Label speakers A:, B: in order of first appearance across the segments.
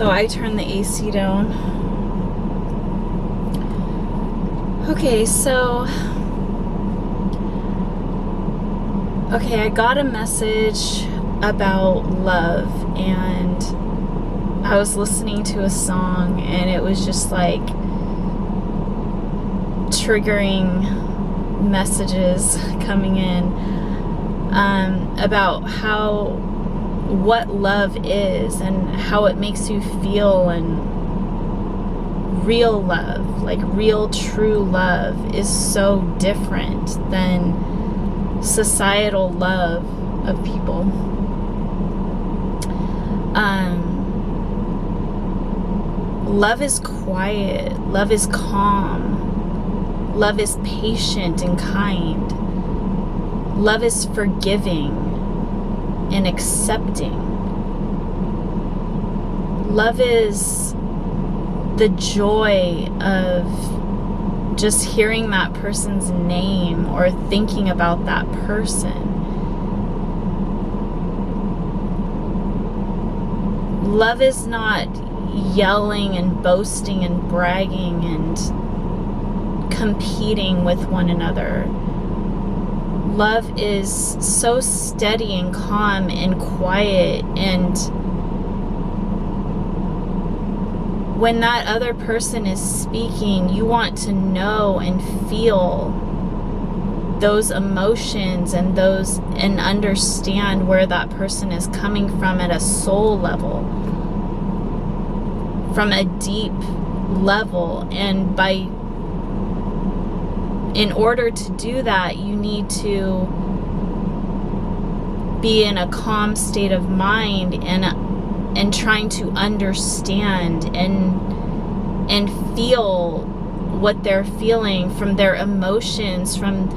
A: So I turned the AC down. Okay, I got a message about love, and I was listening to a song, and it was just like triggering messages coming in about what love is and how it makes you feel, and real love, like real true love, is so different than societal love of people. Love is quiet, love is calm, love is patient and kind, love is forgiving and accepting. Love is the joy of just hearing that person's name or thinking about that person. Love is not yelling and boasting and bragging and competing with one another. Love is so steady and calm and quiet, and when that other person is speaking, you want to know and feel those emotions and understand where that person is coming from at a soul level, from a deep level. And in order to do that, you need to be in a calm state of mind and trying to understand and feel what they're feeling, from their emotions, from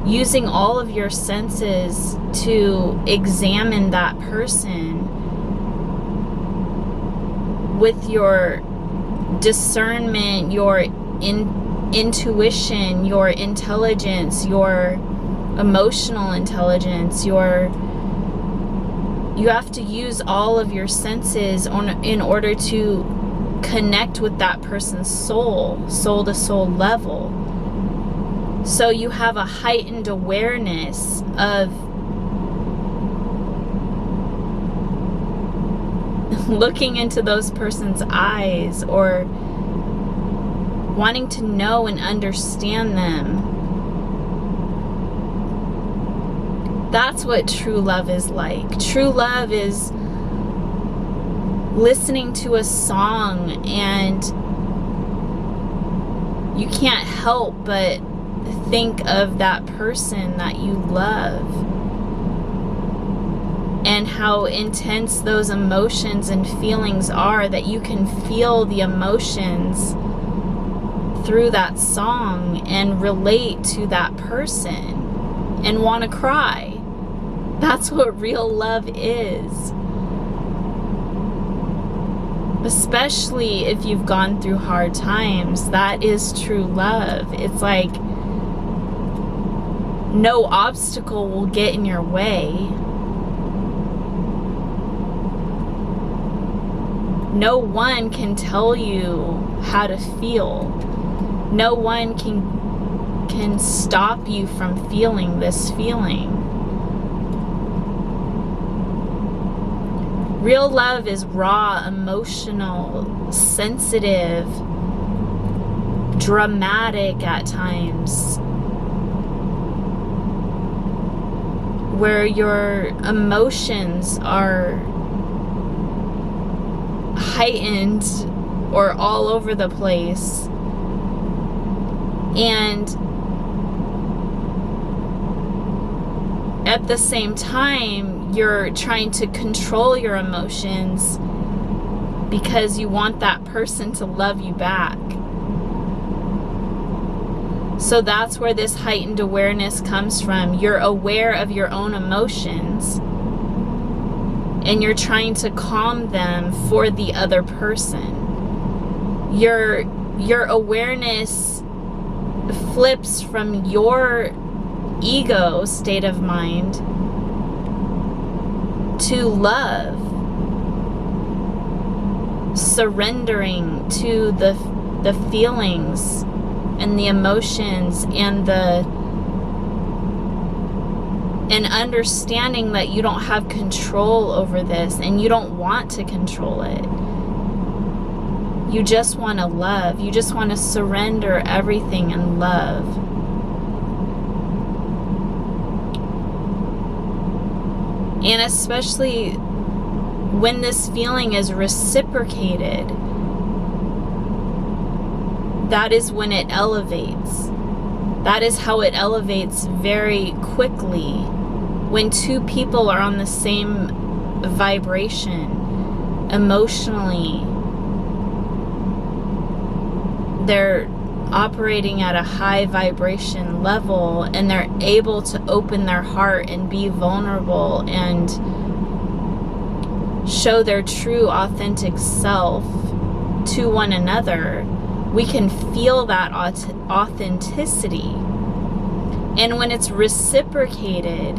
A: using all of your senses to examine that person with your discernment, your intuition, your intelligence, your emotional intelligence, you have to use all of your senses in order to connect with that person's soul to soul level. So you have a heightened awareness of looking into those person's eyes, or wanting to know and understand them. That's what true love is like. True love is listening to a song and you can't help but think of that person that you love, and how intense those emotions and feelings are, that you can feel the emotions through that song and relate to that person and want to cry. That's what real love is. Especially if you've gone through hard times, that is true love. It's like no obstacle will get in your way. No one can tell you how to feel. No one can stop you from feeling this feeling. Real love is raw, emotional, sensitive, dramatic at times, where your emotions are heightened or all over the place. And at the same time, you're trying to control your emotions because you want that person to love you back. So that's where this heightened awareness comes from. You're aware of your own emotions, and you're trying to calm them for the other person. Your awareness flips from your ego state of mind to love. surrendering to the feelings and the emotions and understanding that you don't have control over this and you don't want to control it. You just want to love. You just want to surrender everything and love. And especially when this feeling is reciprocated, that is when it elevates. That is how it elevates very quickly. When two people are on the same vibration, emotionally, they're operating at a high vibration level, and they're able to open their heart and be vulnerable and show their true authentic self to one another, we can feel that authenticity. And when it's reciprocated,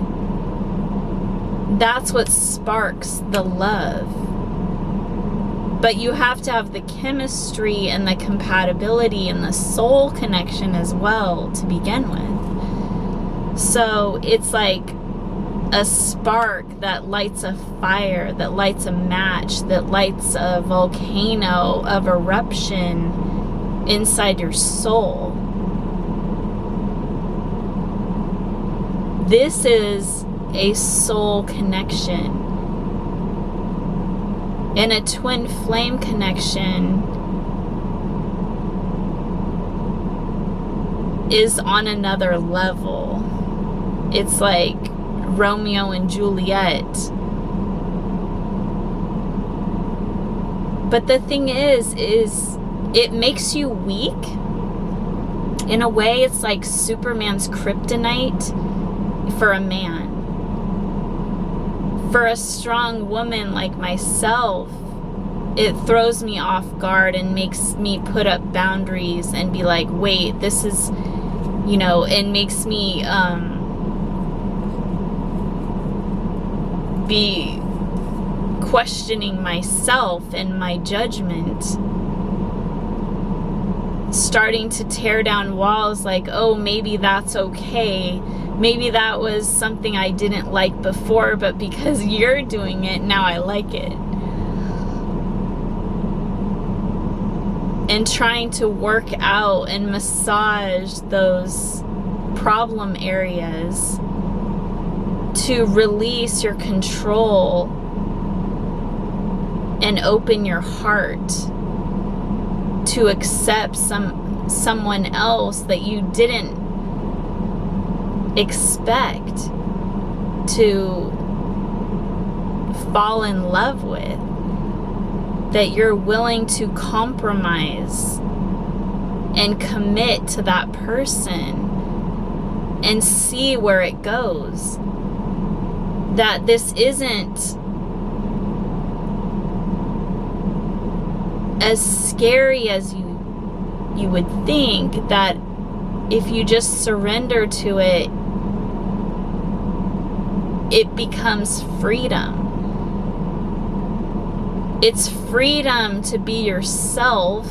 A: that's what sparks the love. But you have to have the chemistry and the compatibility and the soul connection as well to begin with. So it's like a spark that lights a fire, that lights a match, that lights a volcano of eruption inside your soul. This is a soul connection. And a twin flame connection is on another level. It's like Romeo and Juliet. But the thing is it makes you weak. In a way, it's like Superman's kryptonite for a man. For a strong woman like myself, it throws me off guard and makes me put up boundaries and be like, wait, this is, and makes me be questioning myself and my judgment, starting to tear down walls like, oh, maybe that's okay. Maybe that was something I didn't like before, but because you're doing it, now I like it. And trying to work out and massage those problem areas to release your control and open your heart to accept someone else that you didn't expect to fall in love with, that you're willing to compromise and commit to that person and see where it goes. That this isn't as scary as you would think, that if you just surrender to it, it becomes freedom. It's freedom to be yourself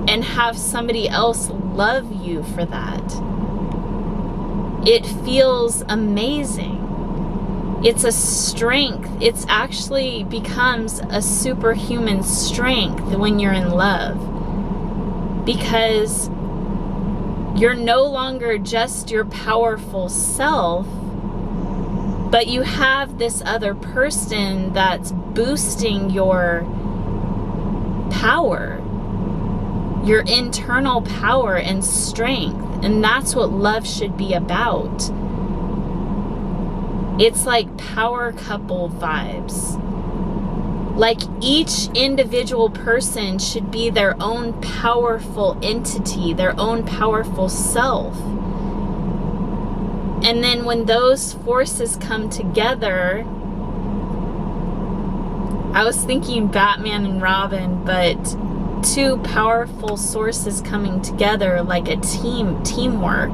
A: and have somebody else love you for that. It feels amazing. It's a strength. It's actually becomes a superhuman strength when you're in love, because you're no longer just your powerful self, but you have this other person that's boosting your power, your internal power and strength. And that's what love should be about. It's like power couple vibes. Like each individual person should be their own powerful entity, their own powerful self. And then when those forces come together, I was thinking Batman and Robin, but two powerful sources coming together like a teamwork.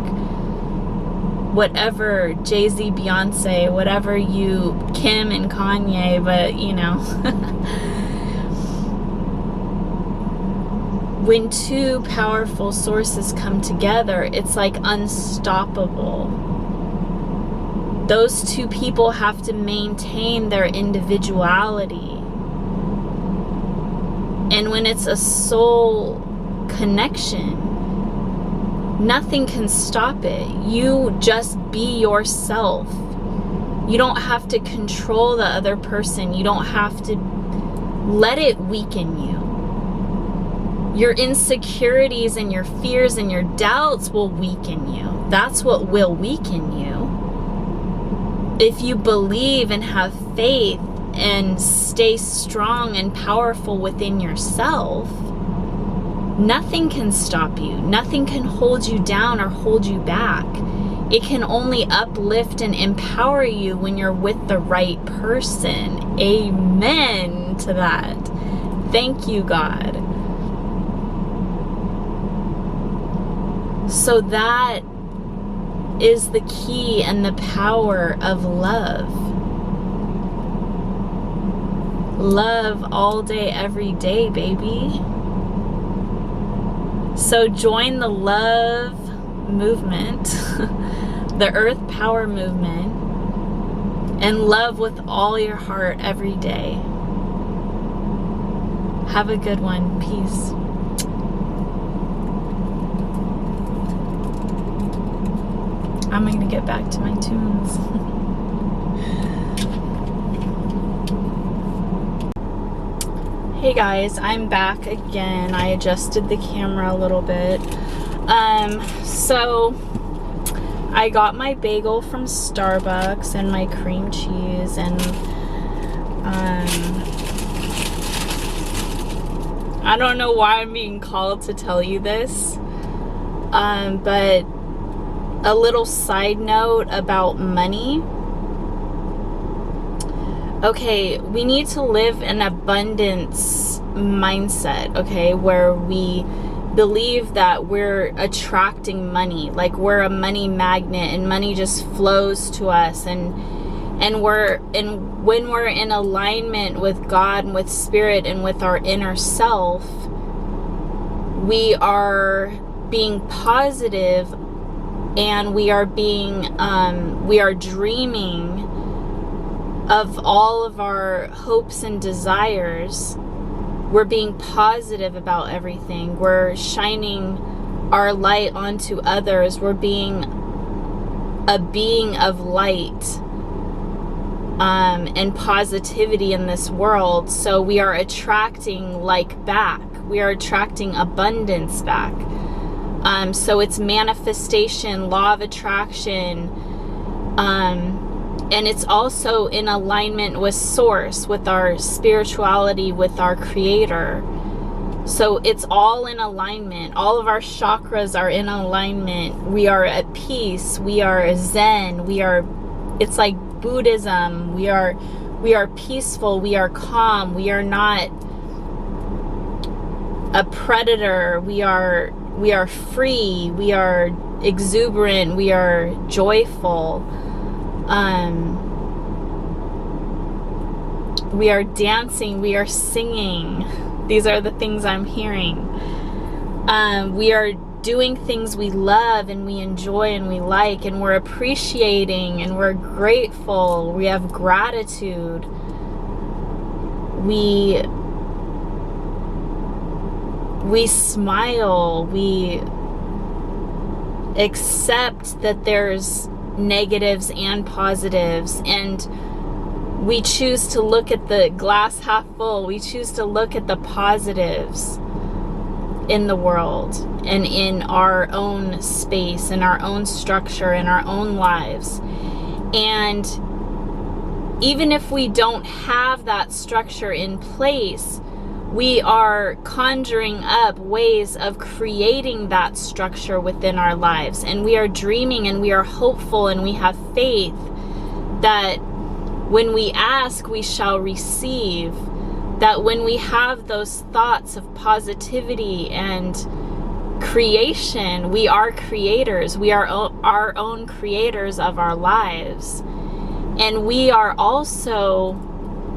A: whatever, Jay-Z, Beyonce, whatever you, Kim and Kanye, but you know. When two powerful sources come together, it's like unstoppable. Those two people have to maintain their individuality. And when it's a soul connection, nothing can stop it. You just be yourself. You don't have to control the other person. You don't have to let it weaken you. Your insecurities and your fears and your doubts will weaken you. That's what will weaken you. If you believe and have faith and stay strong and powerful within yourself, nothing can stop you. Nothing can hold you down or hold you back. It can only uplift and empower you when you're with the right person. Amen to that. Thank you, God. So that is the key and the power of love. Love all day, every day, baby. So join the love movement, the earth power movement, and love with all your heart every day. Have a good one. Peace. I'm going to get back to my tunes. Hey guys, I'm back again. I adjusted the camera a little bit. So I got my bagel from Starbucks and my cream cheese, and I don't know why I'm being called to tell you this, but a little side note about money. Okay, we need to live an abundance mindset, okay, where we believe that we're attracting money, like we're a money magnet and money just flows to us, and when we're in alignment with God and with spirit and with our inner self, we are being positive, and we are dreaming of all of our hopes and desires. We're being positive about everything. We're shining our light onto others. We're being a being of light and positivity in this world. So we are attracting like back. We are attracting abundance back. So it's manifestation, law of attraction, and it's also in alignment with source, with our spirituality, with our creator. So it's all in alignment. All of our chakras are in alignment. We are at peace. We are zen. It's like Buddhism. We are peaceful. We are calm. We are not a predator. We are free. We are exuberant. We are joyful. We are dancing, we are singing. These are the things I'm hearing. We are doing things we love and we enjoy and we like, and we're appreciating and we're grateful. We have gratitude. We smile. We accept that there's negatives and positives, and we choose to look at the glass half full. We choose to look at the positives in the world and in our own space, in our own structure, in our own lives. And even if we don't have that structure in place, we are conjuring up ways of creating that structure within our lives. And we are dreaming and we are hopeful and we have faith that when we ask, we shall receive. That when we have those thoughts of positivity and creation. We are creators. We are our own creators of our lives. And we are also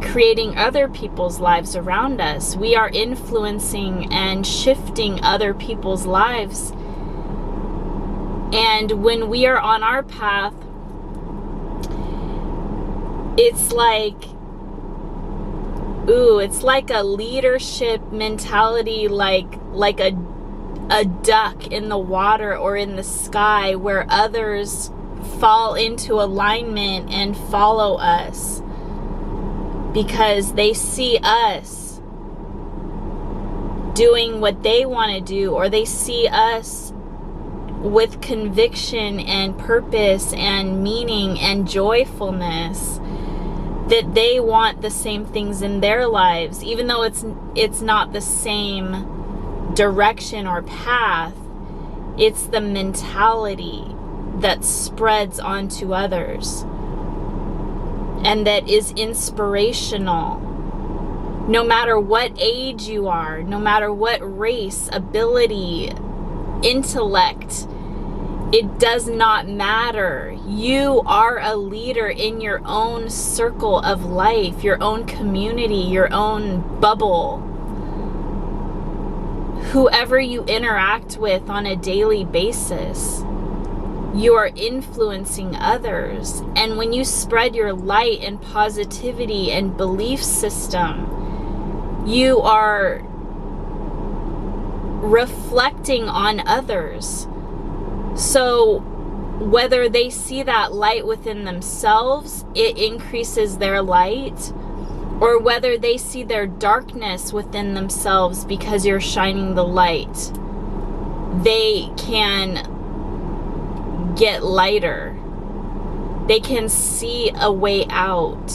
A: creating other people's lives around us. We are influencing and shifting other people's lives. And when we are on our path, it's like, it's like a leadership mentality, like a duck in the water or in the sky, where others fall into alignment and follow us because they see us doing what they want to do, or they see us with conviction and purpose and meaning and joyfulness, that they want the same things in their lives, even though it's not the same direction or path. It's the mentality that spreads onto others and that is inspirational. No matter what age you are, no matter what race, ability, intellect, it does not matter. You are a leader in your own circle of life, your own community, your own bubble. Whoever you interact with on a daily basis, you are influencing others. And when you spread your light and positivity and belief system, you are reflecting on others. So whether they see that light within themselves, it increases their light, or whether they see their darkness within themselves because you're shining the light, they can get lighter. They can see a way out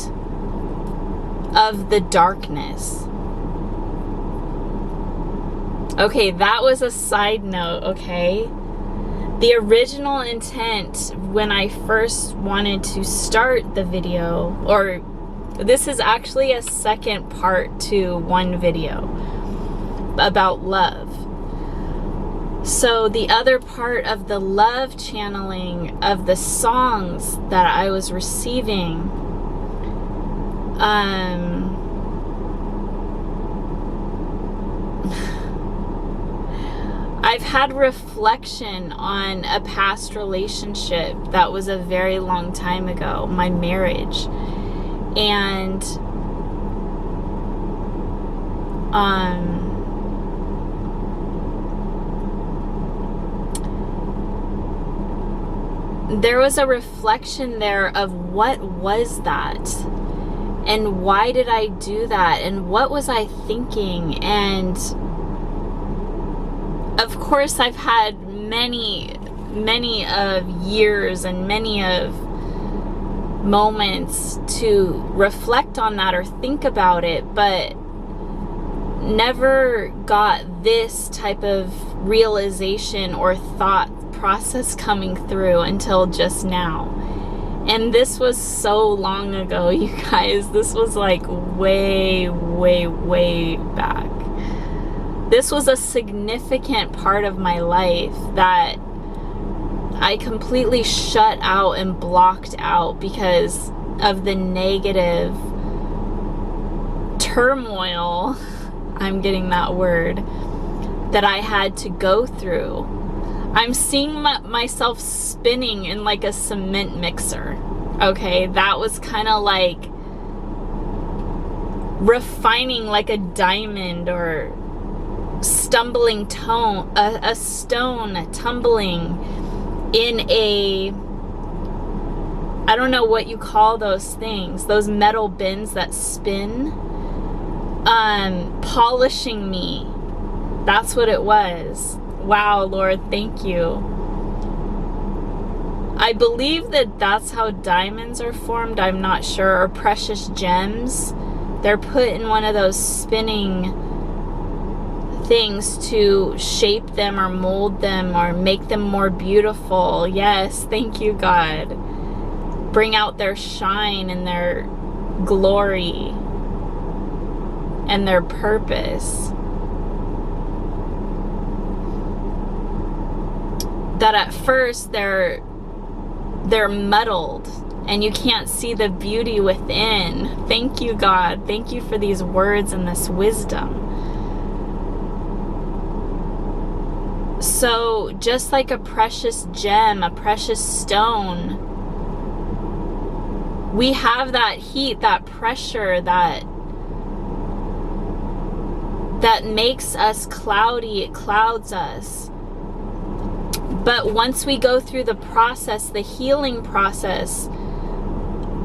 A: of the darkness. Okay, that was a side note, okay? The original intent when I first wanted to start the video, or this is actually a second part to one video about love. So the other part of the love channeling of the songs that I was receiving, I've had reflection on a past relationship that was a very long time ago, my marriage. And there was a reflection there of what was that? And why did I do that? And what was I thinking? And of course, I've had many of years and many of moments to reflect on that or think about it, but never got this type of realization or thought process coming through until just now. And this was so long ago, you guys. This was like way back. This was a significant part of my life that I completely shut out and blocked out because of the negative turmoil, I'm getting that word, that I had to go through. I'm seeing myself spinning in like a cement mixer. Okay, that was kind of like refining like a diamond, or stumbling a stone tumbling in a, I don't know what you call those things, those metal bins that spin, polishing me. That's what it was. Wow, Lord, thank you. I believe that that's how diamonds are formed. I'm not sure. Or precious gems. They're put in one of those spinning things to shape them or mold them or make them more beautiful. Yes, thank you, God. Bring out their shine and their glory and their purpose. that at first they're muddled and you can't see the beauty within. Thank you, God. Thank you for these words and this wisdom. So just like a precious gem, a precious stone, we have that heat, that pressure, that makes us cloudy. It clouds us. But once we go through the process, the healing process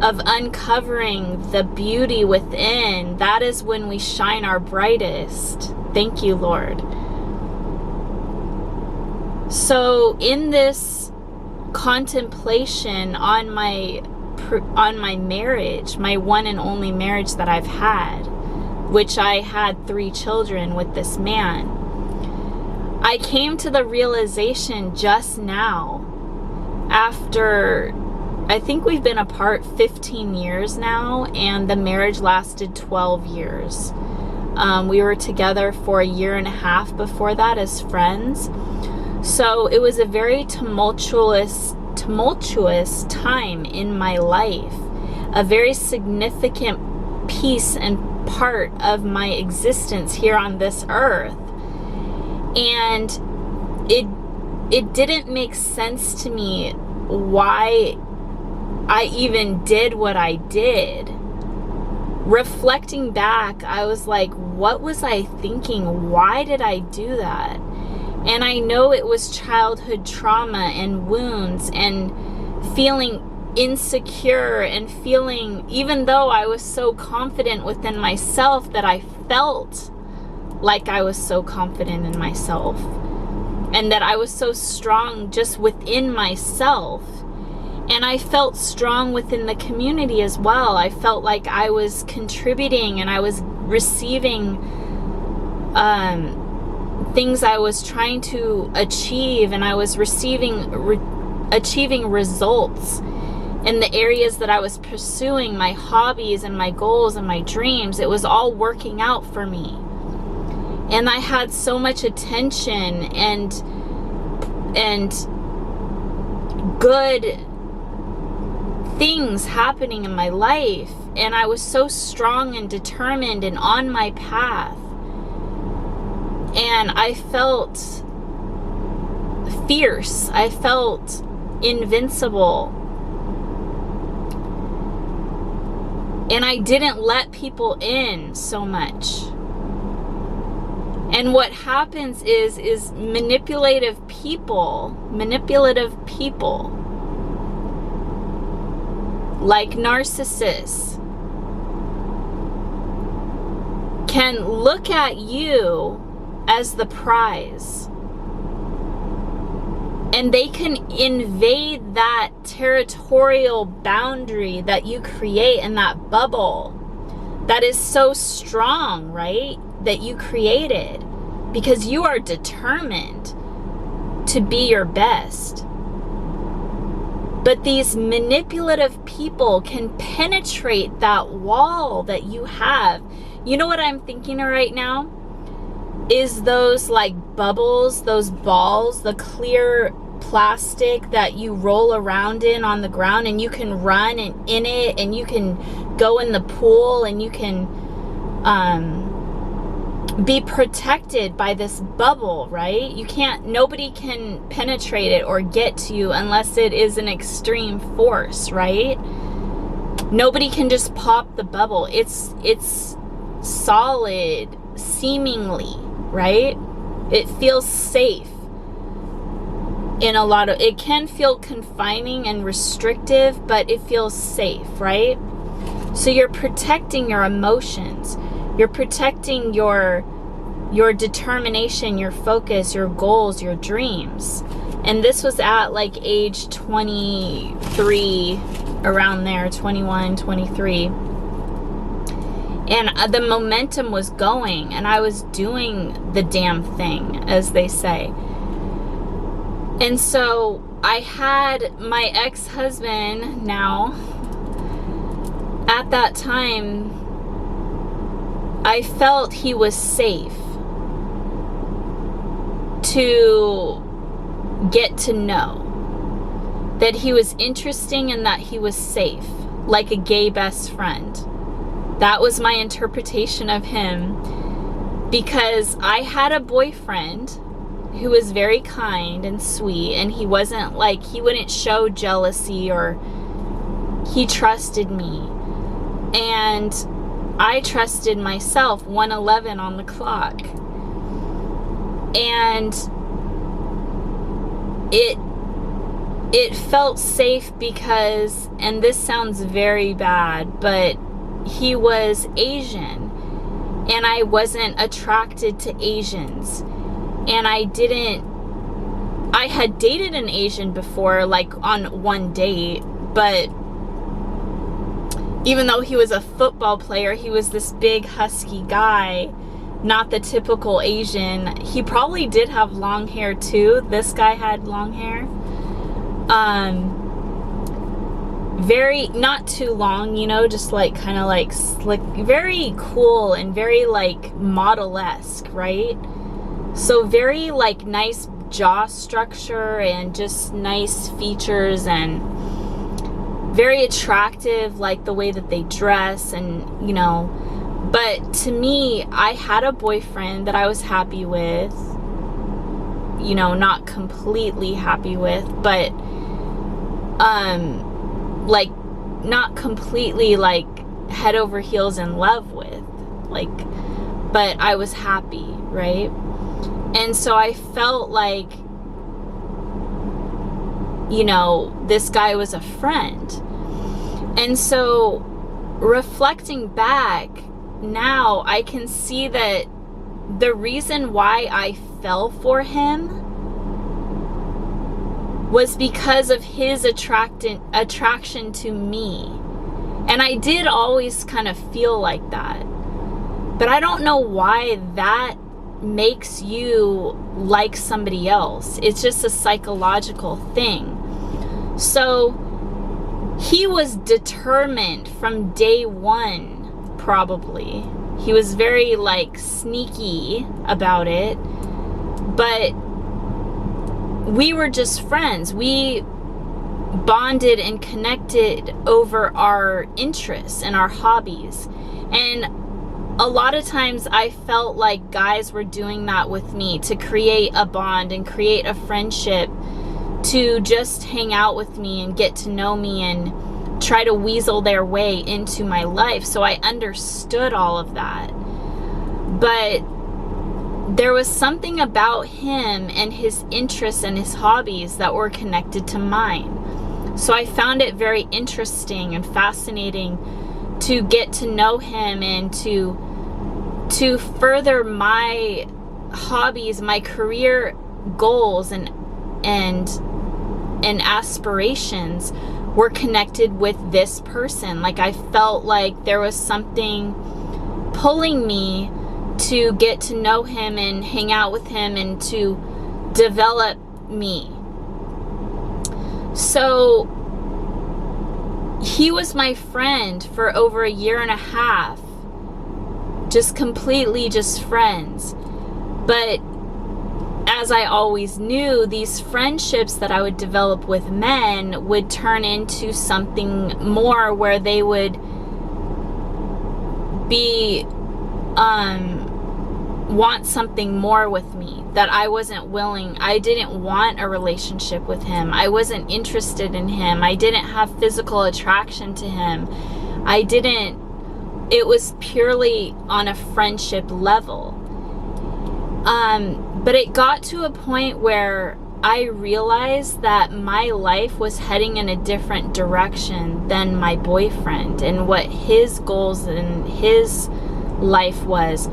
A: of uncovering the beauty within, that is when we shine our brightest. Thank you, Lord. So in this contemplation on my marriage, my one and only marriage that I've had, which I had 3 children with this man, I came to the realization just now, after, I think we've been apart 15 years now, and the marriage lasted 12 years. We were together for 1.5 years before that as friends. So it was a very tumultuous time in my life, a very significant piece and part of my existence here on this earth. And it didn't make sense to me why I even did what I did. Reflecting back, I was like, what was I thinking? Why did I do that? And I know it was childhood trauma and wounds and feeling insecure and feeling, even though I was so confident within myself, that I felt like I was so confident in myself and that I was so strong just within myself. And I felt strong within the community as well. I felt like I was contributing and I was receiving things I was trying to achieve, and I was achieving results in the areas that I was pursuing, my hobbies and my goals and my dreams. It was all working out for me. And I had so much attention and good things happening in my life, and I was so strong and determined and on my path. And I felt fierce. I felt invincible. And I didn't let people in so much. And what happens is manipulative people, like narcissists, can look at you as the prize, and they can invade that territorial boundary that you create in that bubble that is so strong, right? That you created because you are determined to be your best. But these manipulative people can penetrate that wall that you have. You know what I'm thinking of right now? Is those like bubbles, those balls, the clear plastic that you roll around in on the ground, and you can run in it, and you can go in the pool, and you can be protected by this bubble, right? Nobody can penetrate it or get to you unless it is an extreme force, right? Nobody can just pop the bubble. It's solid, seemingly, right? It feels safe in a lot of, it can feel confining and restrictive, but it feels safe, right? So you're protecting your emotions. You're protecting your determination, your focus, your goals, your dreams. And this was at like age 23, around there, 21, 23. And the momentum was going, and I was doing the damn thing, as they say. And so I had my ex-husband now. At that time, I felt he was safe to get to know. That he was interesting and that he was safe, like a gay best friend. That was my interpretation of him, because I had a boyfriend who was very kind and sweet, and he wasn't like, he wouldn't show jealousy, or he trusted me. And I trusted myself, 1:11 on the clock. And it felt safe because, and this sounds very bad, but he was Asian, and I wasn't attracted to Asians. And I had dated an Asian before, like on one date, but even though he was a football player, he was this big husky guy, not the typical Asian. He probably did have long hair too. This guy had long hair. Very, not too long, you know, just like kind of like slick, very cool and very like model-esque, right? So very like nice jaw structure and just nice features, and very attractive, like the way that they dress, and you know. But to me, I had a boyfriend that I was happy with, you know, not completely happy with, but like not completely like head over heels in love with, like, but I was happy, right? And so I felt like, you know, this guy was a friend. And so reflecting back now, I can see that the reason why I fell for him was because of his attraction to me. And I did always kind of feel like that. But I don't know why that makes you like somebody else. It's just a psychological thing. So he was determined from day one, probably. He was very like sneaky about it, but we were just friends. We bonded and connected over our interests and our hobbies. And a lot of times I felt like guys were doing that with me to create a bond and create a friendship, to just hang out with me and get to know me and try to weasel their way into my life. So I understood all of that. But there was something about him and his interests and his hobbies that were connected to mine. So I found it very interesting and fascinating to get to know him and to further my hobbies, my career goals and aspirations were connected with this person. Like I felt like there was something pulling me to get to know him and hang out with him and to develop me. So he was my friend for over 1.5 years, just completely just friends. But as I always knew, these friendships that I would develop with men would turn into something more, where they would be want something more with me, that I wasn't willing. I didn't want a relationship with him. I wasn't interested in him. I didn't have physical attraction to him. It was purely on a friendship level. But it got to a point where I realized that my life was heading in a different direction than my boyfriend and what his goals and his life was.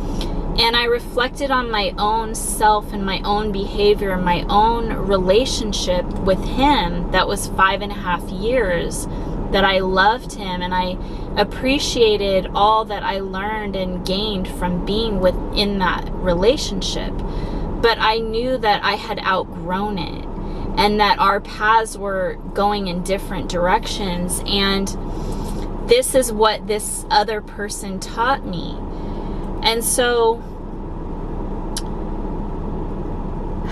A: And I reflected on my own self and my own behavior and my own relationship with him that was 5.5 years, that I loved him and I appreciated all that I learned and gained from being within that relationship. But I knew that I had outgrown it and that our paths were going in different directions. And this is what this other person taught me. And so,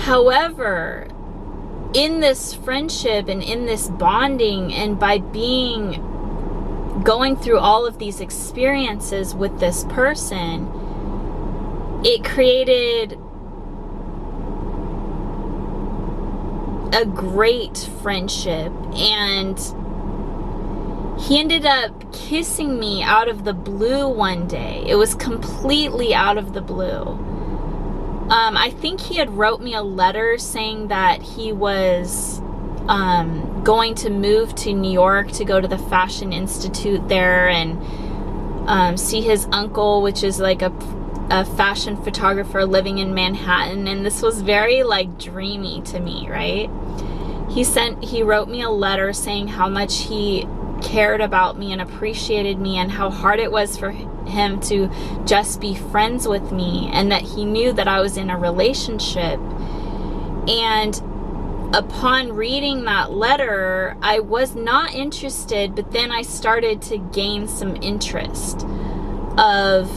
A: however, in this friendship and in this bonding, and by going through all of these experiences with this person, it created a great friendship. And he ended up kissing me out of the blue one day. It was completely out of the blue. I think he had wrote me a letter saying that he was going to move to New York to go to the Fashion Institute there and see his uncle, which is like a fashion photographer living in Manhattan. And this was very like dreamy to me, right? He wrote me a letter saying how much he cared about me and appreciated me, and how hard it was for him to just be friends with me, and that he knew that I was in a relationship. And upon reading that letter, I was not interested, but then I started to gain some interest of,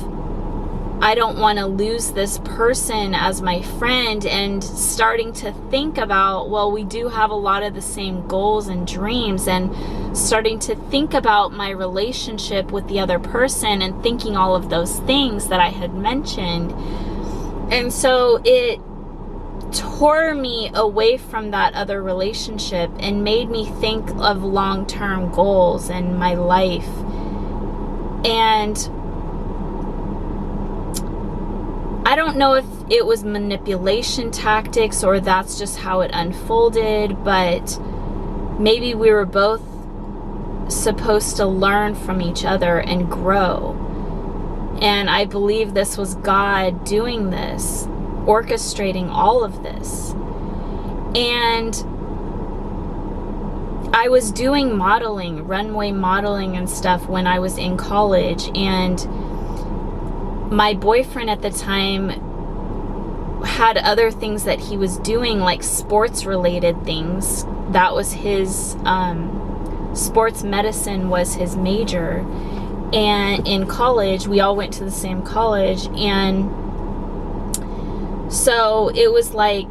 A: I don't want to lose this person as my friend, and starting to think about, well, we do have a lot of the same goals and dreams, and starting to think about my relationship with the other person and thinking all of those things that I had mentioned. And so it tore me away from that other relationship and made me think of long-term goals in my life. And I don't know if it was manipulation tactics or that's just how it unfolded, but maybe we were both supposed to learn from each other and grow. And I believe this was God doing this, orchestrating all of this. And I was doing modeling, runway modeling and stuff when I was in college, and my boyfriend at the time had other things that he was doing, like sports related things. That was his, sports medicine was his major. And in college, we all went to the same college. And so it was like,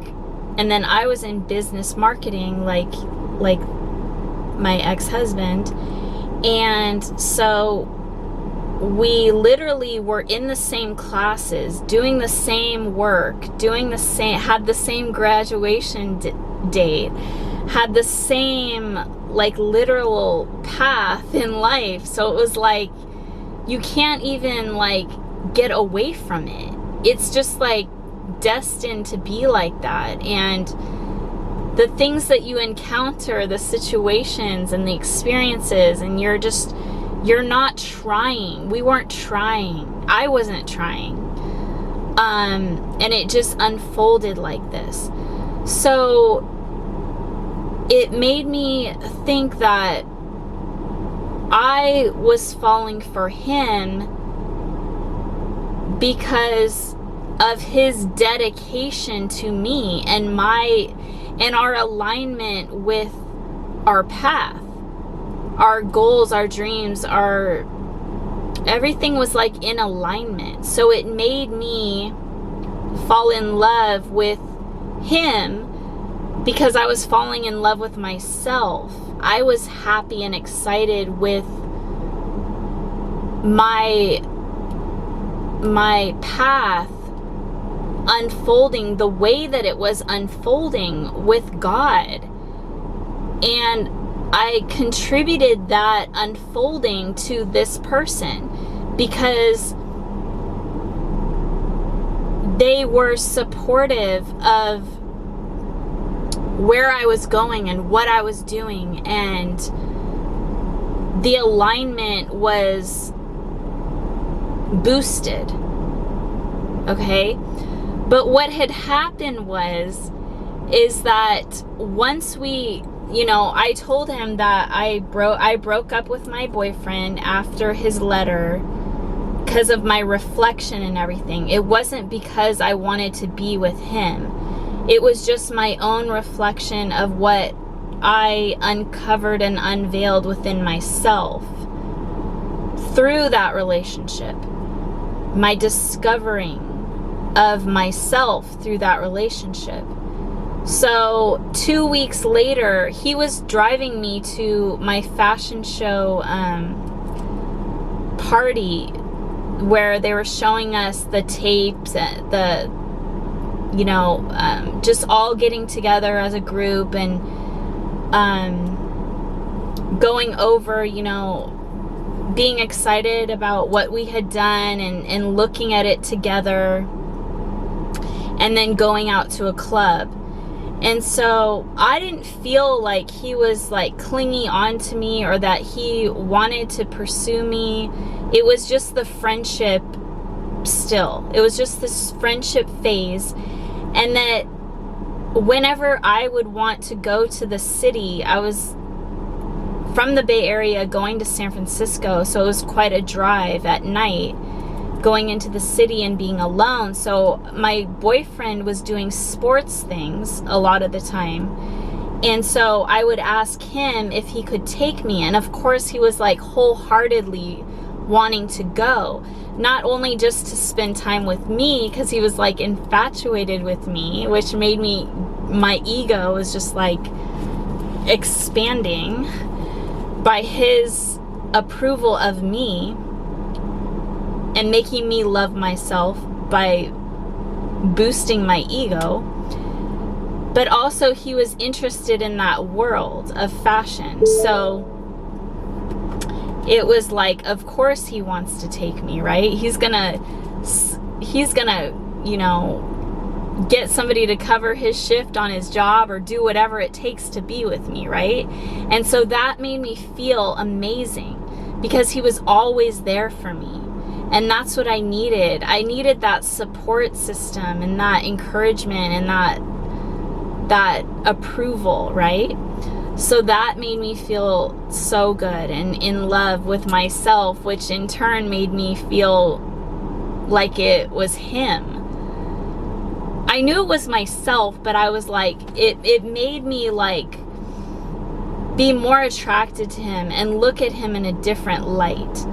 A: and then I was in business marketing, like my ex-husband. And so we literally were in the same classes, doing the same work, had the same graduation date, had the same like literal path in life. So it was like, you can't even like get away from it. It's just like destined to be like that. And the things that you encounter, the situations and the experiences, and you're not trying. We weren't trying. I wasn't trying. And it just unfolded like this. So it made me think that I was falling for him because of his dedication to me and our alignment with our path. Our goals, our dreams, everything was like in alignment. So it made me fall in love with him because I was falling in love with myself. I was happy and excited with my path unfolding the way that it was unfolding with God. And I contributed that unfolding to this person because they were supportive of where I was going and what I was doing, and the alignment was boosted. Okay? But what had happened is that once I told him that I broke up with my boyfriend after his letter because of my reflection and everything. It wasn't because I wanted to be with him. It was just my own reflection of what I uncovered and unveiled within myself through that relationship. My discovering of myself through that relationship. So 2 weeks later, he was driving me to my fashion show party where they were showing us the tapes, just all getting together as a group and going over, being excited about what we had done and looking at it together, and then going out to a club. And so I didn't feel like he was like clinging on to me or that he wanted to pursue me. It was just the friendship still. It was just this friendship phase. And that whenever I would want to go to the city, I was from the Bay Area going to San Francisco, so it was quite a drive at night going into the city and being alone. So my boyfriend was doing sports things a lot of the time, and so I would ask him if he could take me, and of course he was like wholeheartedly wanting to go, not only just to spend time with me because he was like infatuated with me, which made my ego was just like expanding by his approval of me and making me love myself by boosting my ego. But also he was interested in that world of fashion. So it was like, of course he wants to take me, right? He's gonna, get somebody to cover his shift on his job or do whatever it takes to be with me, right? And so that made me feel amazing because he was always there for me. And that's what I needed. I needed that support system and that encouragement and that approval, right? So that made me feel so good and in love with myself, which in turn made me feel like it was him. I knew it was myself, but I was like, it made me like be more attracted to him and look at him in a different light.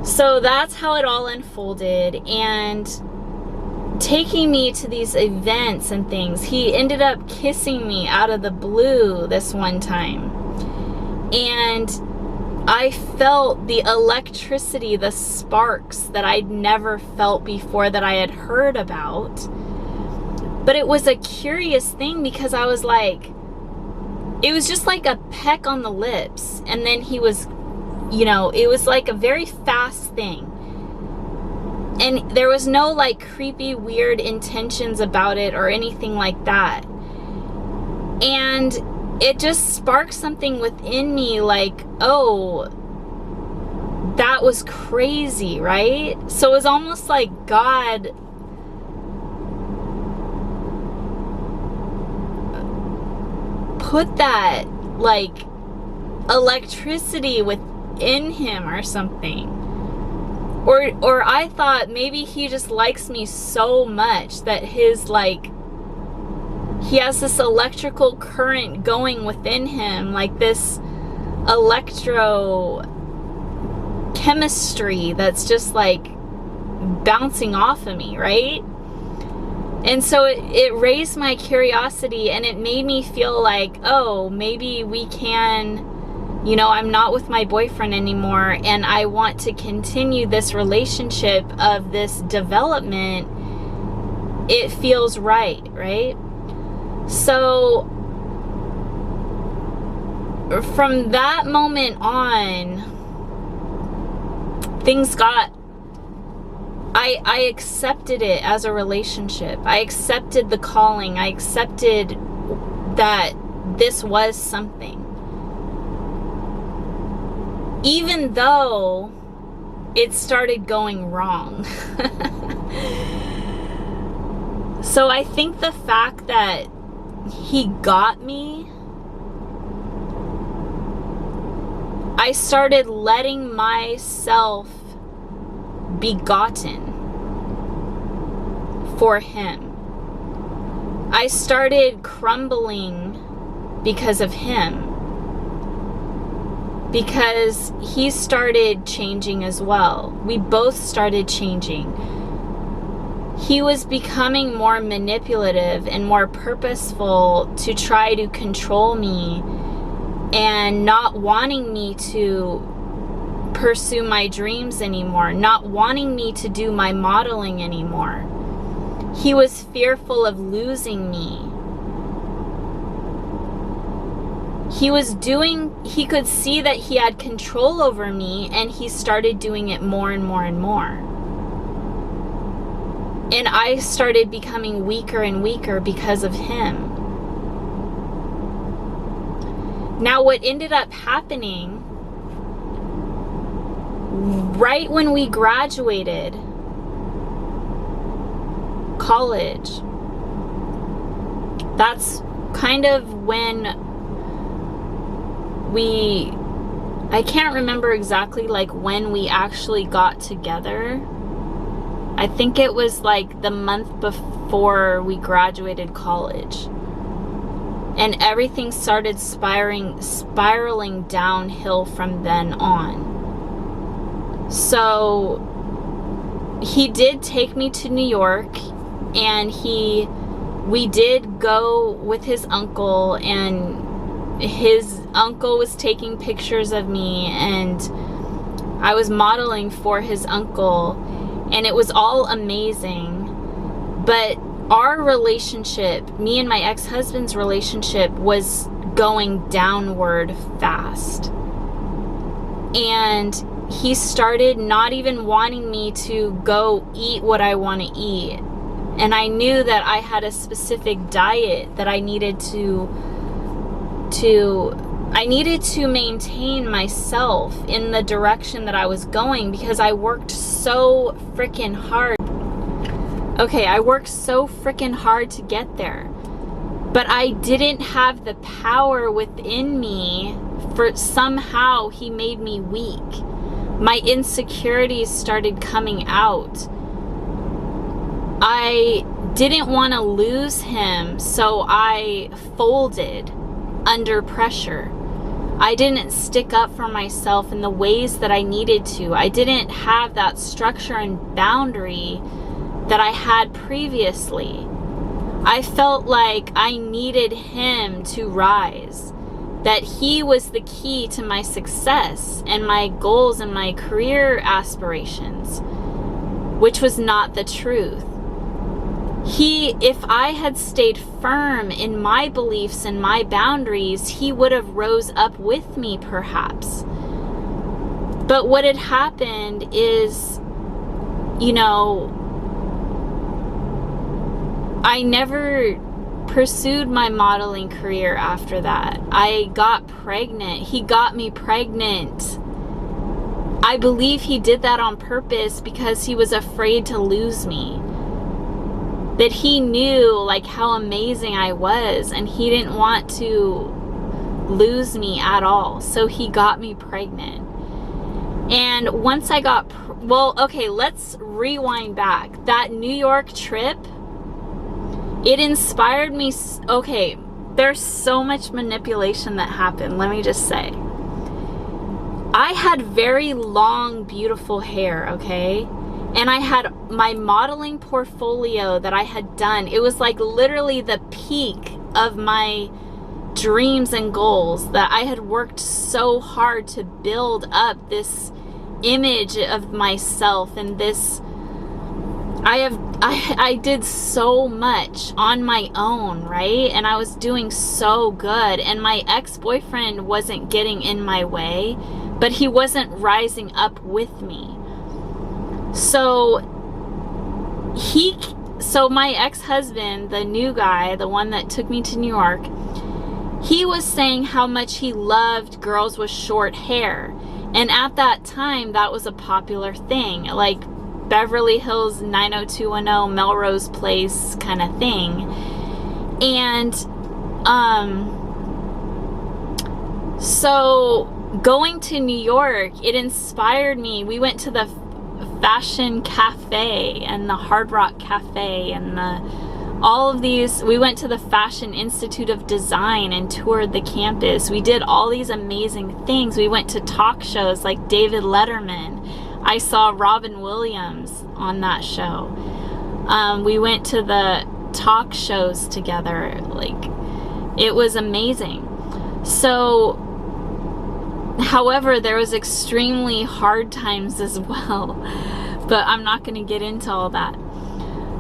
A: So that's how it all unfolded, and taking me to these events and things. He ended up kissing me out of the blue this one time, and I felt the electricity, the sparks that I'd never felt before, that I had heard about. But it was a curious thing because I was like, it was just like a peck on the lips, and then he was, it was like a very fast thing. And there was no like creepy, weird intentions about it or anything like that. And it just sparked something within me like, oh, that was crazy, right? So it was almost like God put that like electricity within him or something. Or I thought maybe he just likes me so much that his like, he has this electrical current going within him, like this electro chemistry that's just like bouncing off of me, right? And so it raised my curiosity, and it made me feel like, oh, maybe we can, I'm not with my boyfriend anymore, and I want to continue this relationship of this development. It feels right, right? So from that moment on, things got, I accepted it as a relationship. I accepted the calling. I accepted that this was something. Even though it started going wrong. So I think the fact that he got me, I started letting myself be gotten for him. I started crumbling because of him, because he started changing as well. We both started changing. he was becoming more manipulative and more purposeful to try to control me and not wanting me to pursue my dreams anymore, not wanting me to do my modeling anymore. He was fearful of losing me. He could see that he had control over me, and he started doing it more and more and more. And I started becoming weaker and weaker because of him. Now, what ended up happening right when we graduated college, that's kind of when I can't remember exactly like when we actually got together. I think it was like the month before we graduated college. And everything started spiraling downhill from then on. So he did take me to New York, and we did go with his uncle, and his uncle was taking pictures of me, and I was modeling for his uncle, and it was all amazing. But our relationship, me and my ex-husband's relationship, was going downward fast. And he started not even wanting me to go eat what I want to eat. And I knew that I had a specific diet that I needed to maintain myself in the direction that I was going, because I worked so freaking hard. Okay, I worked so freaking hard to get there. But I didn't have the power within me. For somehow he made me weak. My insecurities started coming out. I didn't want to lose him, so I folded under pressure. I didn't stick up for myself in the ways that I needed to. I didn't have that structure and boundary that I had previously. I felt like I needed him to rise, that he was the key to my success and my goals and my career aspirations, which was not the truth. If I had stayed firm in my beliefs and my boundaries, he would have rose up with me perhaps. But what had happened is, I never pursued my modeling career after that. I got pregnant. He got me pregnant. I believe he did that on purpose because he was afraid to lose me. That he knew like how amazing I was, and he didn't want to lose me at all. So he got me pregnant. And once I got, let's rewind back. That New York trip, it inspired me. Okay, there's so much manipulation that happened. Let me just say. I had very long, beautiful hair, okay? And I had my modeling portfolio that I had done. It was like literally the peak of my dreams and goals, that I had worked so hard to build up this image of myself, and this I did so much on my own, right? And I was doing so good, and my ex-boyfriend wasn't getting in my way, but he wasn't rising up with me. So my ex-husband, the new guy, the one that took me to New York, he was saying how much he loved girls with short hair. And at that time, that was a popular thing, like Beverly Hills 90210, Melrose Place kind of thing. And so going to New York, it inspired me. We went to the Fashion Cafe and the Hard Rock Cafe and all of these. We went to the Fashion Institute of Design and toured the campus. We did all these amazing things. We went to talk shows like David Letterman. I saw Robin Williams on that show. We went to the talk shows together. Like, it was amazing. So, however, there was extremely hard times as well, but I'm not going to get into all that.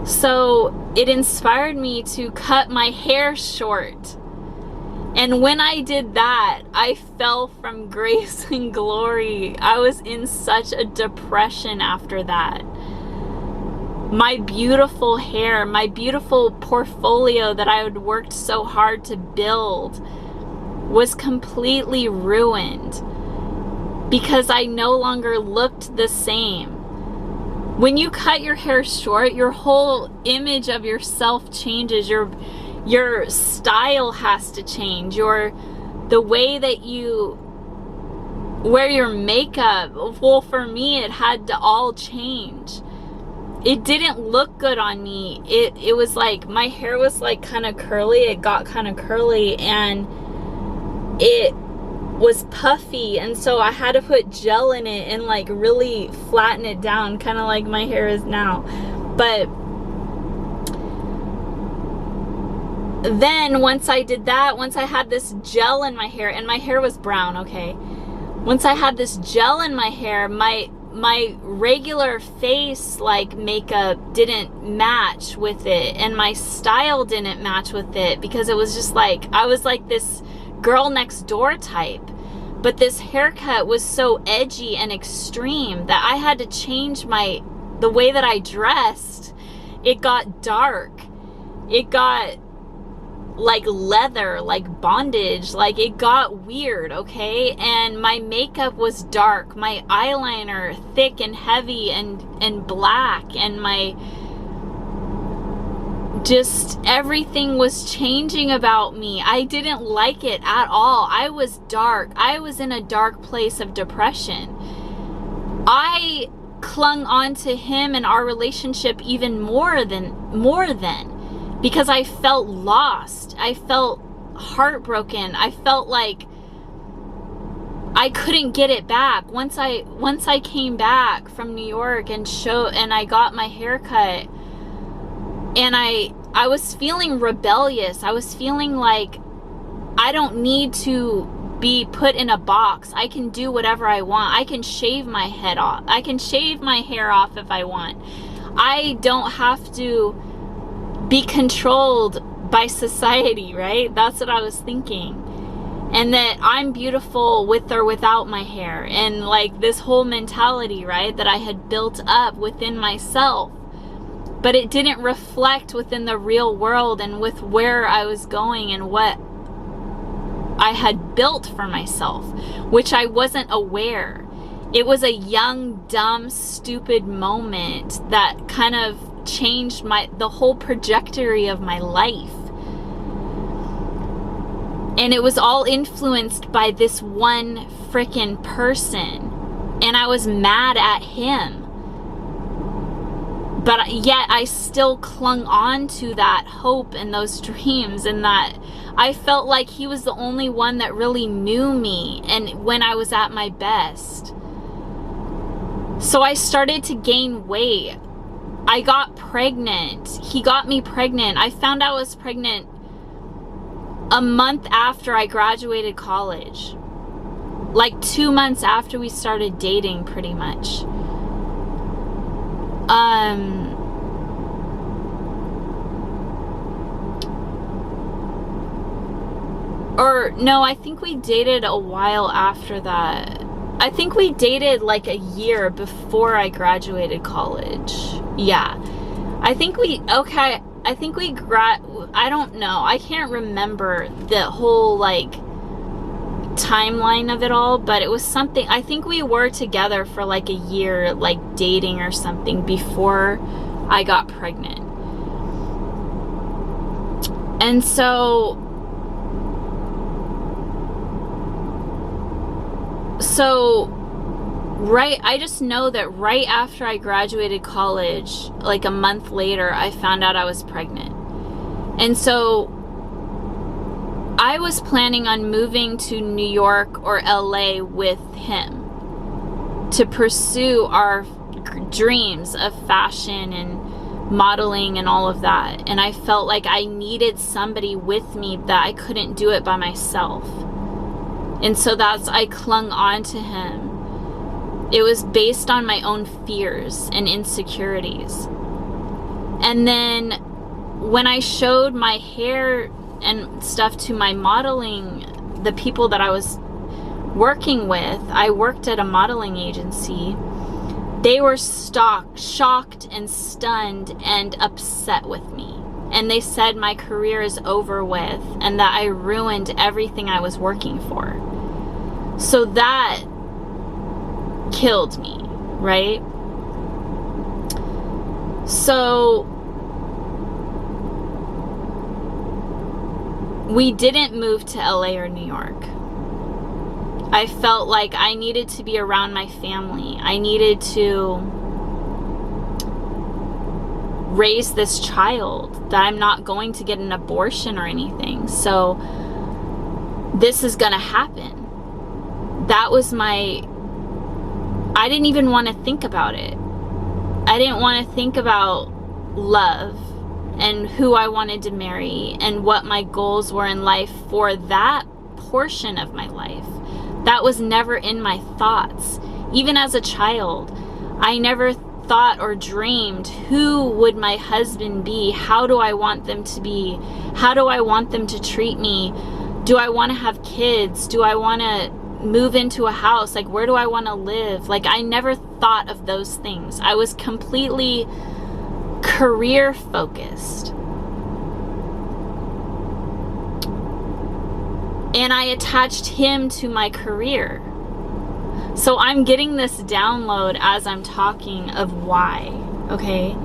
A: So it inspired me to cut my hair short. And when I did that, I fell from grace and glory. I was in such a depression after that. My beautiful hair, my beautiful portfolio that I had worked so hard to build was completely ruined because I no longer looked the same. When you cut your hair short, your whole image of yourself changes. Your style has to change. The way that you wear your makeup, well, for me, it had to all change. It didn't look good on me. It was like, my hair was like kind of curly. It got kind of curly and it was puffy, and so I had to put gel in it and like really flatten it down, kind of like my hair is now. But then once I did that, once I had this gel in my hair, and my hair was brown, okay? Once I had this gel in my hair, my regular face like makeup didn't match with it, and my style didn't match with it, because it was just like, I was like this girl next door type. But this haircut was so edgy and extreme that I had to change the way that I dressed. It got dark. It got like leather, like bondage, like it got weird, okay? And my makeup was dark, my eyeliner thick and heavy and black, and just everything was changing about me. I didn't like it at all. I was dark. I was in a dark place of depression. I clung on to him and our relationship even more then, because I felt lost. I felt heartbroken. I felt like I couldn't get it back. Once I came back from New York and I got my hair cut, and I was feeling rebellious. I was feeling like I don't need to be put in a box. I can do whatever I want. I can shave my head off. I can shave my hair off if I want. I don't have to be controlled by society, right? That's what I was thinking. And that I'm beautiful with or without my hair. And like this whole mentality, right, that I had built up within myself. But it didn't reflect within the real world and with where I was going and what I had built for myself, which I wasn't aware. It was a young, dumb, stupid moment that kind of changed the whole trajectory of my life. And it was all influenced by this one frickin' person. And I was mad at him. But yet I still clung on to that hope and those dreams, and that I felt like he was the only one that really knew me and when I was at my best. So I started to gain weight. I got pregnant. He got me pregnant. I found out I was pregnant a month after I graduated college. Like 2 months after we started dating, pretty much. Or no, I think we dated a while after that. I think we dated like a year before I graduated college. Yeah. I think we I don't know. I can't remember the whole like timeline of it all, but it was something. I think we were together for like a year, like dating or something, before I got pregnant. And so right, I just know that right after I graduated college, like a month later, I found out I was pregnant. And so I was planning on moving to New York or LA with him to pursue our dreams of fashion and modeling and all of that. And I felt like I needed somebody with me, that I couldn't do it by myself. And so I clung on to him. It was based on my own fears and insecurities. And then when I showed my hair and stuff to my modeling, the people that I was working with, I worked at a modeling agency. They were shocked and stunned and upset with me. And they said my career is over with and that I ruined everything I was working for. So that killed me, right? So we didn't move to LA or New York. I felt like I needed to be around my family. I needed to raise this child, that I'm not going to get an abortion or anything. So this is gonna happen. That was I didn't even want to think about it. I didn't want to think about love and who I wanted to marry and what my goals were in life for that portion of my life. That was never in my thoughts. Even as a child, I never thought or dreamed, who would my husband be? How do I want them to be? How do I want them to treat me? Do I want to have kids? Do I want to move into a house? Like, where do I want to live? Like, I never thought of those things. I was completely career focused. And I attached him to my career. So I'm getting this download as I'm talking of why, okay?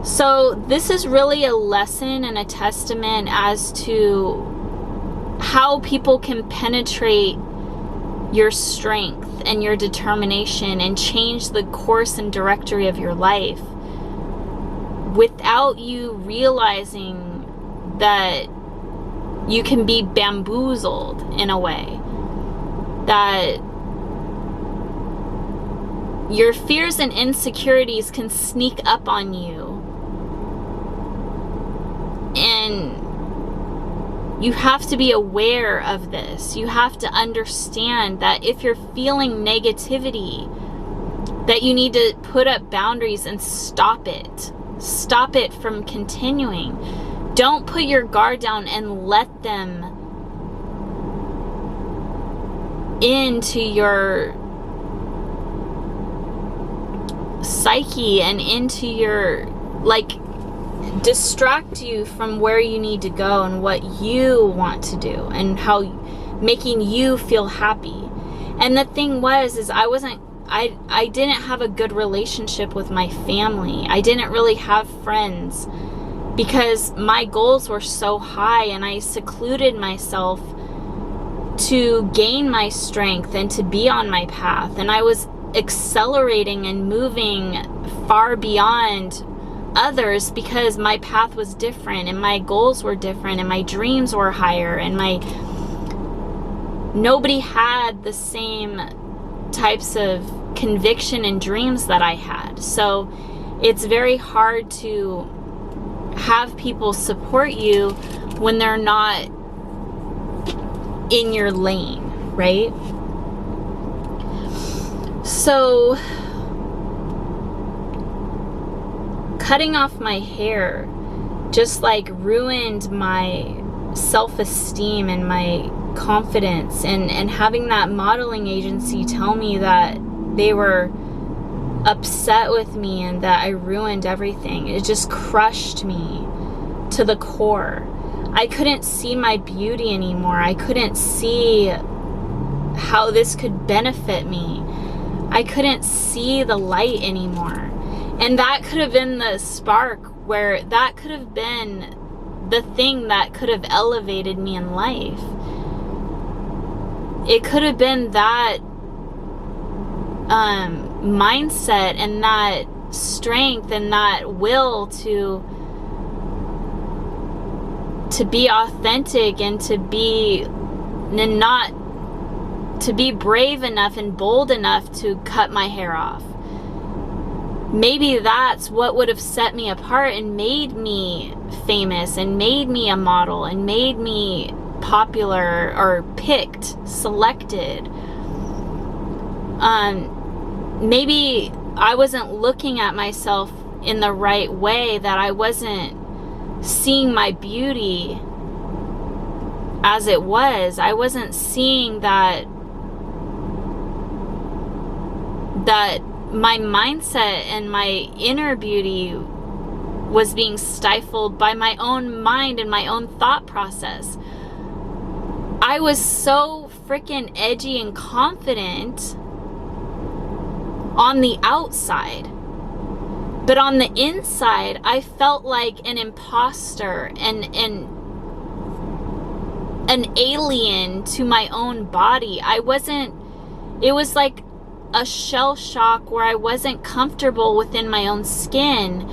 A: So this is really a lesson and a testament as to how people can penetrate your strength and your determination and change the course and directory of your life without you realizing that you can be bamboozled in a way. That your fears and insecurities can sneak up on you, and you have to be aware of this. You have to understand that if you're feeling negativity, that you need to put up boundaries and stop it. Stop it from continuing. Don't put your guard down and let them into your psyche and into your, like, distract you from where you need to go and what you want to do and how making you feel happy. And the thing was, is I didn't have a good relationship with my family. I didn't really have friends because my goals were so high, and I secluded myself to gain my strength and to be on my path. And I was accelerating and moving far beyond others because my path was different and my goals were different and my dreams were higher, and nobody had the same types of conviction and dreams that I had. So it's very hard to have people support you when they're not in your lane, right? So cutting off my hair just like ruined my self-esteem and my confidence, and having that modeling agency tell me that they were upset with me and that I ruined everything. It just crushed me to the core. I couldn't see my beauty anymore. I couldn't see how this could benefit me. I couldn't see the light anymore. And that could have been the spark, where that could have been the thing that could have elevated me in life. It could have been that mindset and that strength and that will to be authentic and to be brave enough and bold enough to cut my hair off. maybe that's what would have set me apart and made me famous and made me a model and made me popular or picked, selected. Maybe I wasn't looking at myself in the right way, that I wasn't seeing my beauty as it was. I wasn't seeing that my mindset and my inner beauty was being stifled by my own mind and my own thought process. I was so freaking edgy and confident on the outside, but on the inside, I felt like an imposter and an alien to my own body. It was like a shell shock where I wasn't comfortable within my own skin,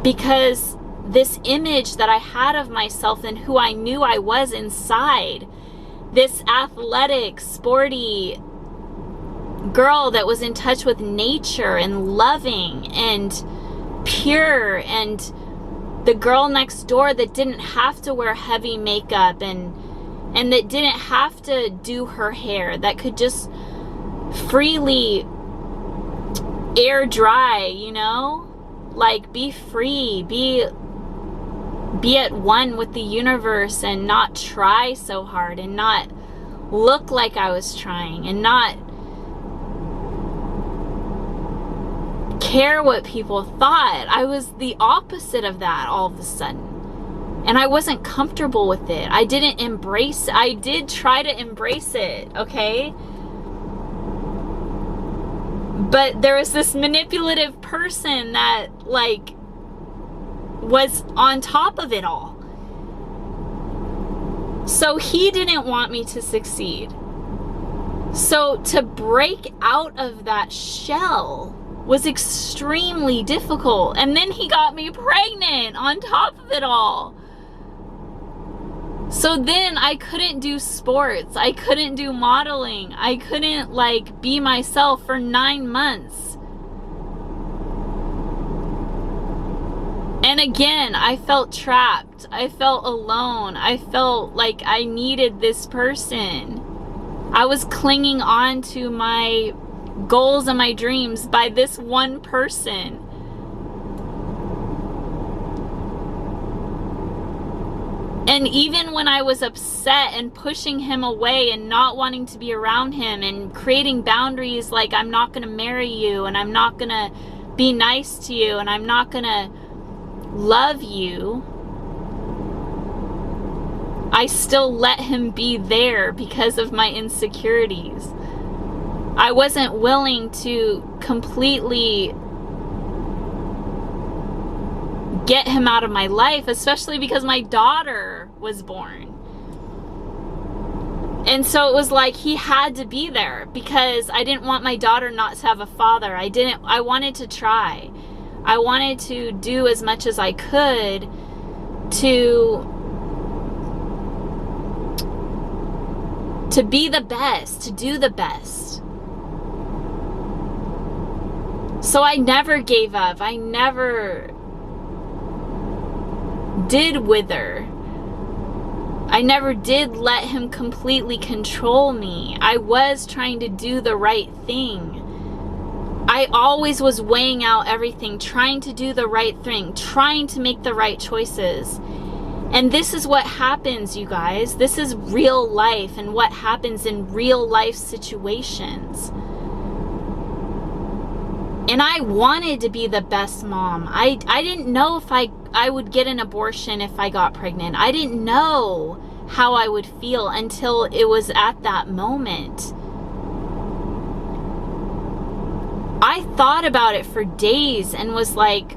A: because this image that I had of myself and who I knew I was inside, this athletic, sporty girl that was in touch with nature and loving and pure, and the girl next door that didn't have to wear heavy makeup and that didn't have to do her hair, that could just freely air dry, you know, like be free, be at one with the universe, and not try so hard, and not look like I was trying, and not care what people thought. I was the opposite of that all of a sudden, and I wasn't comfortable with it. I didn't embrace it. I did try to embrace it, okay? But there was this manipulative person that like was on top of it all. So he didn't want me to succeed. So to break out of that shell was extremely difficult. And then he got me pregnant on top of it all. So then I couldn't do sports. I couldn't do modeling. I couldn't like be myself for 9 months. And again, I felt trapped. I felt alone. I felt like I needed this person. I was clinging on to my goals and my dreams by this one person. And even when I was upset and pushing him away and not wanting to be around him and creating boundaries like, I'm not going to marry you, and I'm not going to be nice to you, and I'm not going to love you, I still let him be there because of my insecurities. I wasn't willing to completely get him out of my life, especially because my daughter was born. And so it was like he had to be there, because I didn't want my daughter not to have a father. I wanted to try. I wanted to do as much as I could to be the best, to do the best. So I never gave up. I never did wither. I never did let him completely control me. I was trying to do the right thing. I always was weighing out everything, trying to do the right thing, trying to make the right choices. And this is what happens, you guys. This is real life and what happens in real life situations. And I wanted to be the best mom. I didn't know if I would get an abortion if I got pregnant. I didn't know how I would feel until it was at that moment. I thought about it for days and was like,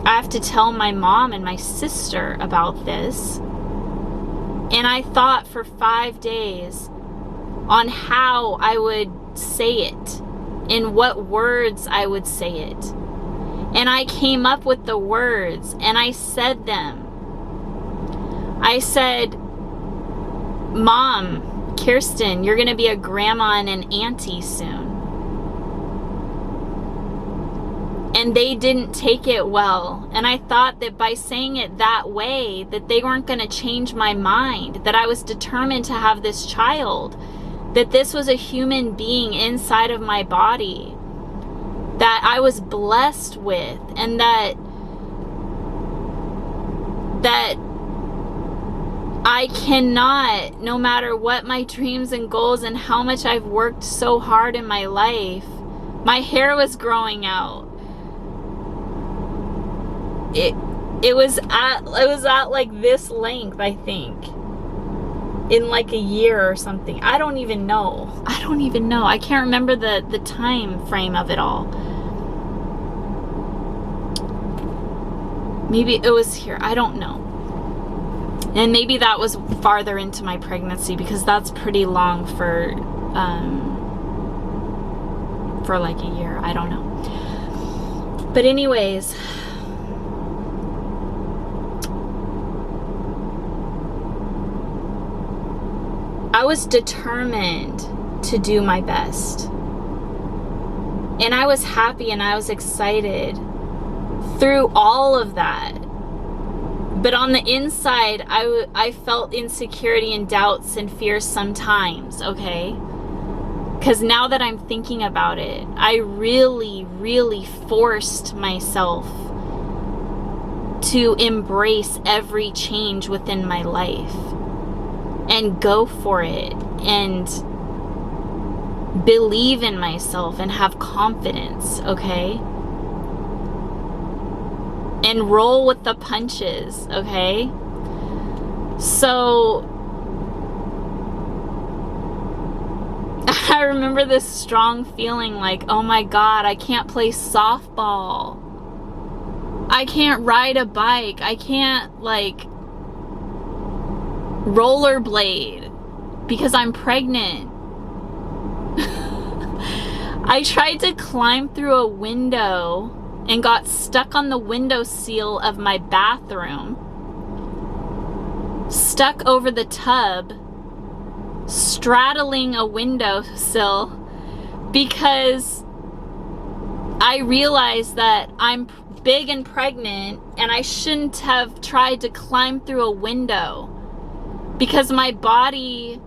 A: I have to tell my mom and my sister about this. And I thought for 5 days on how I would say it, in what words I would say it. And I came up with the words and I said them. I said, Mom, Kirsten, you're going to be a grandma and an auntie soon. And they didn't take it well. And I thought that by saying it that way, that they weren't going to change my mind, that I was determined to have this child, that this was a human being inside of my body that I was blessed with, and that I cannot, no matter what my dreams and goals and how much I've worked so hard in my life, my hair was growing out. It was at like this length, I think, in like a year or something. I don't even know. I can't remember the time frame of it all. Maybe it was here. I don't know. And maybe that was farther into my pregnancy, because that's pretty long for like a year. I don't know. But anyways, I was determined to do my best. And I was happy and I was excited through all of that. But on the inside, I felt insecurity and doubts and fears sometimes, okay? Because now that I'm thinking about it, I really, really forced myself to embrace every change within my life and go for it and believe in myself and have confidence, okay? And roll with the punches, okay? So I remember this strong feeling like, oh my God, I can't play softball. I can't ride a bike. I can't like rollerblade because I'm pregnant. I tried to climb through a window and got stuck on the windowsill of my bathroom, stuck over the tub, straddling a windowsill, because I realized that I'm big and pregnant and I shouldn't have tried to climb through a window, because my body